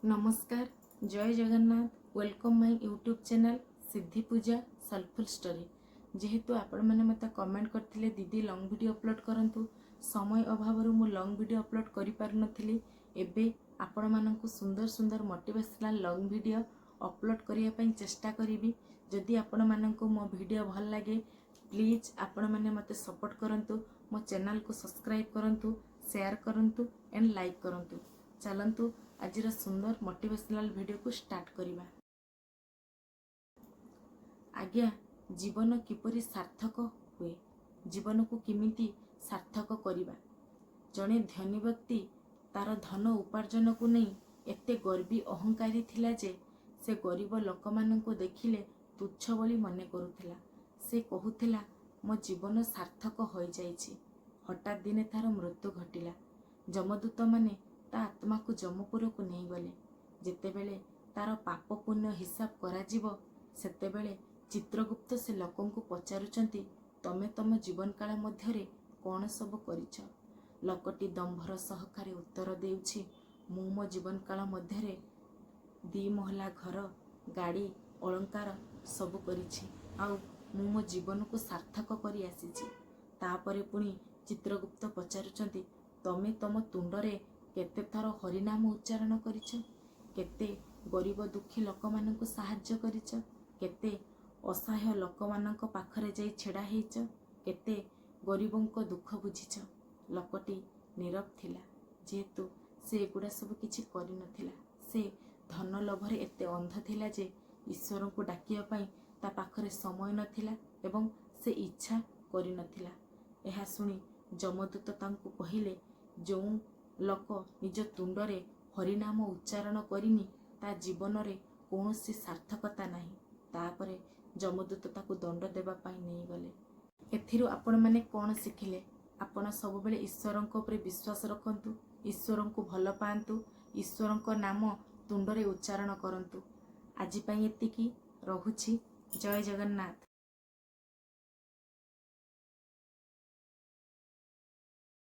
नमस्कार, जय Jagannath. Welcome my YouTube channel Siddhi Puja soulful story. जेहेतु आपण मैंने मत कमेंट करथिले दीदी लॉन्ग वीडियो अपलोड करंतु, समय अभाव मु लॉन्ग वीडियो अपलोड करि पार नथिली। एबे आपण माननकु सुंदर सुंदर मोटिवेशनल लॉन्ग वीडियो अपलोड करिया पई चेष्टा करिवि। जदि आपण माननकु मो वीडियो भल लागे प्लीज आपण माने मते सपोर्ट करंतु, मो चैनल को सब्सक्राइब करंतु, शेयर करंतु एंड लाइक करंतु। चलंतु आज सुंदर मोटिवेशनल वीडियो को स्टार्ट करिबा। आज्ञा, जीवन किपरि सार्थक हुए, जीवन को किमिति सार्थक करिबा। जने धनी व्यक्ति तार धन उपार्जन को नहीं एते गर्वी अहंकारी थिला जे से गरीब लोक माननकु देखिले तुच्छ बोली मने करुथिला। से कहुथिला मो जीवन सार्थक होई जाइछि। हठात दिने तार मृत्यु घटिला। जमदूत माने ता आत्मा को जमपुर को नहीं गले। जेतेबेले तार पाप पुण्य हिसाब करा जीवो सेतेबेले चित्रगुप्त से लोकन को पचारुचंती, तमे तम जीवन काल मध्यरे कौन सब करिछ। लोकटी दंभर सहकारे उत्तर देउछि, मु मो जीवन काल मध्यरे 2 महला घर, गाड़ी, अलंकार सब करिछि। आउ मु मो जीवन को सार्थक करी आसीछि। तापरे पुणी चित्रगुप्त पचारुचंती, तमे तम तुंडरे केते थर हरिनाम उच्चारण करिछ, केते गरीब दुखी लोक माननकु साहाय्य करिछ, केते असहाय लोक माननक पाखरे जाई छेड़ा हेइछ, केते गरीबंक दुख बुझिछ। लोकटी नीरव थिला, जेहेतु से एगुड़ा सब किछि करि नथिला। से धन लोभरे एते अंध थिला जे ईश्वर को डाकिया पई ता पाखरे समय नथिला एवं से इच्छा करि नथिला। एहा सुनी जमदूत तांकु कहिले, जो लोक निज तुंडरे हरिनाम उच्चारण करिनी ता जीवन रे कौनसी सार्थकता नहीं। तापरे जमदूत ताकु दंड देबा पाई नहीं गले। एथिरु आपण माने कोन शिखिले? आपण सब बेले ईश्वरंक उपरे विश्वास रखंतु, ईश्वरंकु भल पांतु, ईश्वरंक नाम तुंडरे उच्चारण करंतु। आजि पई एतिकी रहुछि। जय जगन्नाथ।